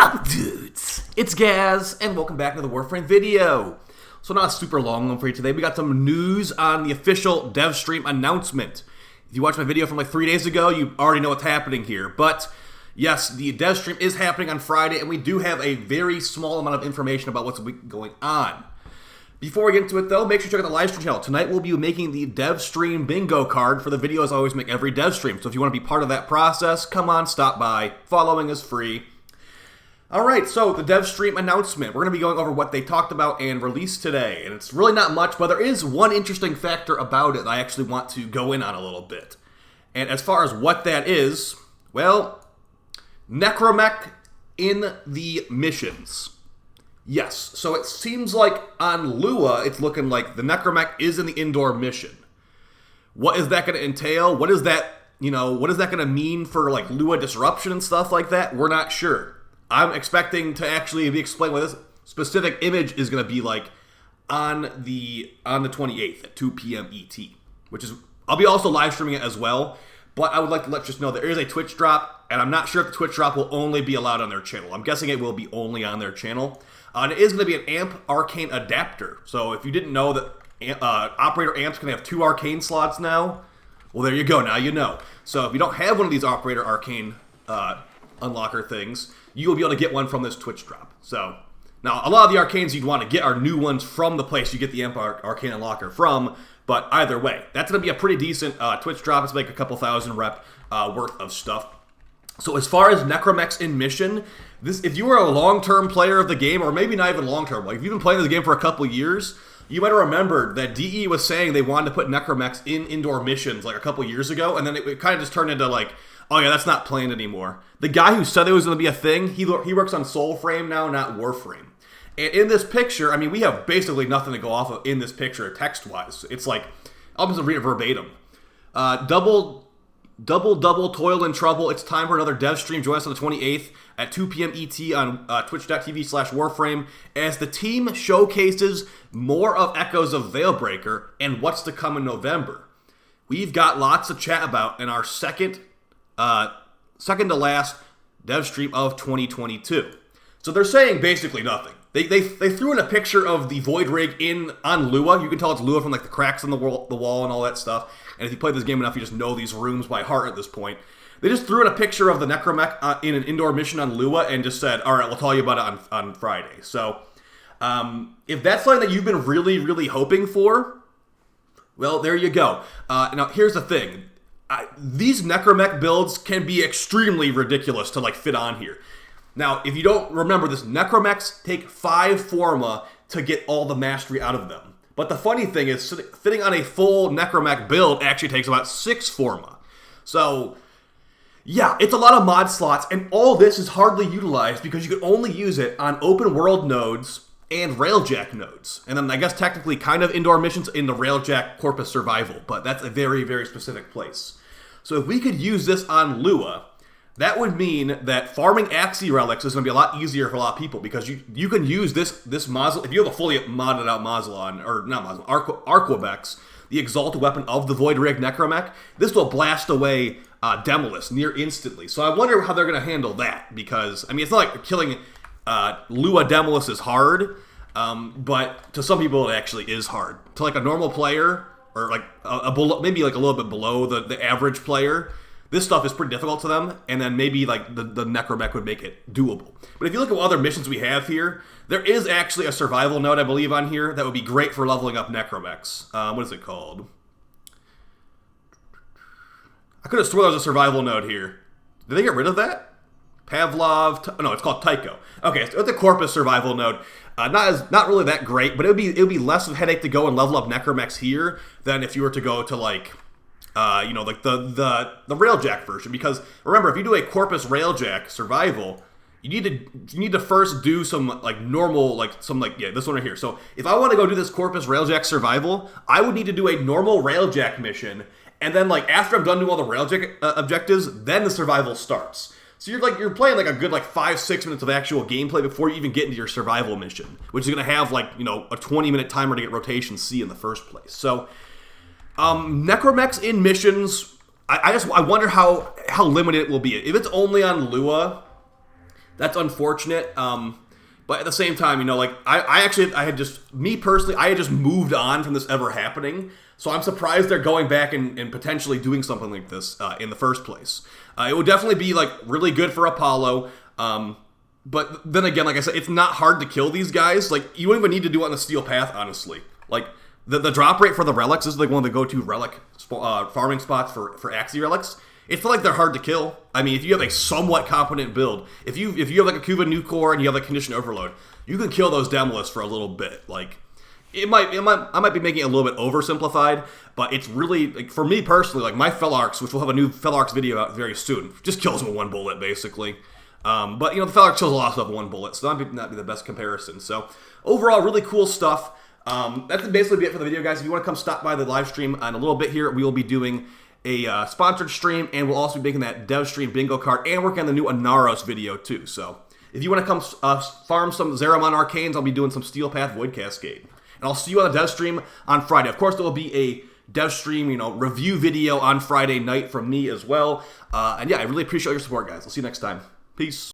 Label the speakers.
Speaker 1: up, dudes? It's Gaz, and welcome back to the WARFRAME video. So not a super long one for you today. We got some news on the official dev stream announcement. If you watched my video from like 3 days ago, you already know what's happening here. But yes, the dev stream is happening on Friday, and we do have a very small amount of information about what's going on. Before we get into it though, make sure to check out the live stream channel. Tonight we'll be making the dev stream bingo card for the videos I always make every dev stream. So if you want to be part of that process, come on, stop by. Following is free. Alright, so the dev stream announcement. We're going to be going over what they talked about and released today. And it's really not much, but there is one interesting factor about it that I actually want to go in on a little bit. And as far as what that is, well, Necromech in the missions. Yes, so it seems like on Lua, it's looking like the Necromech is in the indoor mission. What is that going to entail? What is that, what is that going to mean for like Lua disruption and stuff like that? We're not sure. I'm expecting to actually be explained what this specific image is going to be like on the 28th at 2 p.m. ET, which is, I'll be also live streaming it as well, but I would like to let you just know there is a Twitch drop, and I'm not sure if the Twitch drop will only be allowed on their channel. I'm guessing it will be only on their channel. And it is going to be an amp arcane adapter. So if you didn't know that operator amps can have 2 arcane slots now, well, there you go. Now you know. So if you don't have one of these operator arcane unlocker things, you will be able to get one from this Twitch drop. So now a lot of the arcanes you'd want to get are new ones from the place you get the amp arcane unlocker from. But either way, that's going to be a pretty decent Twitch drop. It's like a couple thousand rep worth of stuff. So as far as Necromechs in mission, if you were a long-term player of the game, or maybe not even long-term, like if you've been playing this game for a couple years, you might have remembered that DE was saying they wanted to put Necromechs in indoor missions like a couple years ago, and then it kind of just turned into like, oh yeah, that's not planned anymore. The guy who said it was going to be a thing, he works on Soulframe now, not Warframe. And in this picture, I mean, we have basically nothing to go off of in this picture text-wise. It's like, I'll just read it verbatim. Double, toil and trouble. It's time for another dev stream. Join us on the 28th at 2 p.m. ET on twitch.tv/Warframe as the team showcases more of Echoes of Veilbreaker and what's to come in November. We've got lots to chat about in our second to last dev stream of 2022. So they're saying basically nothing. They threw in a picture of the Void Rig on Lua. You can tell it's Lua from like the cracks in the wall and all that stuff. And if you play this game enough, you just know these rooms by heart at this point. They just threw in a picture of the Necromech in an indoor mission on Lua and just said, all right, we'll tell you about it on Friday. So if that's something that you've been really, really hoping for, well, there you go. Now, here's the thing. These Necromech builds can be extremely ridiculous to like fit on here. Now, if you don't remember this, Necromechs take 5 forma to get all the mastery out of them. But the funny thing is, fitting on a full Necromech build actually takes about 6 forma. So, yeah, it's a lot of mod slots, and all this is hardly utilized because you can only use it on open world nodes and Railjack nodes. And then I guess technically kind of indoor missions in the Railjack Corpus Survival, but that's a very, very specific place. So if we could use this on Lua, that would mean that farming Axii relics is going to be a lot easier for a lot of people because you can use this Mazel, if you have a fully modded out Mazalon, or not Mazalon, Arquabex, the exalted weapon of the Void Rig Necromech, this will blast away Demolus near instantly. So I wonder how they're going to handle that because, I mean, it's not like killing Lua Demolus is hard, but to some people it actually is hard. To like a normal player, or like maybe like a little bit below the average player, this stuff is pretty difficult to them, and then maybe like the Necromech would make it doable. But if you look at what other missions we have here, there is actually a survival node, I believe, on here that would be great for leveling up Necromechs. What is it called? I could have sworn there was a survival node here. Did they get rid of that? Pavlov? No, it's called Tycho. Okay, so it's a Corpus survival node. Not really that great, but it would be less of a headache to go and level up Necromechs here than if you were to go to like like the Railjack version, because remember, if you do a Corpus Railjack survival, you need to first do some like normal, like this one right here. So if I want to go do this Corpus Railjack survival, I would need to do a normal Railjack mission, and then like after I'm done doing all the Railjack objectives, then the survival starts. So you're playing like a good like 5-6 minutes of actual gameplay before you even get into your survival mission, which is going to have like a 20-minute timer to get rotation C in the first place. So Necromechs in missions, I wonder how limited it will be. If it's only on Lua, That's unfortunate. But at the same time, you know, like I had just moved on from this ever happening. So I'm surprised they're going back and potentially doing something like this in the first place. It would definitely be like really good for Apollo. But then again, like I said, it's not hard to kill these guys. Like you don't even need to do it on the steel path, honestly. Like the drop rate for the relics, this is like one of the go-to relic farming spots for Axii relics. It's not like they're hard to kill. I mean, if you have a somewhat competent build, if you have like a Kuva new core and you have like condition overload, you can kill those Demolists for a little bit. Like I might be making it a little bit oversimplified, but it's really like, for me personally, like my Felarx, which we'll have a new Felarx video out very soon, just kills them with one bullet basically. But you know, the Felarx kills a lot of stuff with one bullet, so that might not be the best comparison. So overall, really cool stuff. That's basically it for the video, guys. If you want to come stop by the live stream in a little bit here, we will be doing a sponsored stream, and we'll also be making that dev stream bingo card and working on the new Anaros video too. So if you want to come farm some Zeramon Arcanes, I'll be doing some Steel Path Void Cascade. And I'll see you on the dev stream on Friday. Of course, there will be a dev stream, you know, review video on Friday night from me as well. And yeah, I really appreciate your support, guys. I'll see you next time. Peace.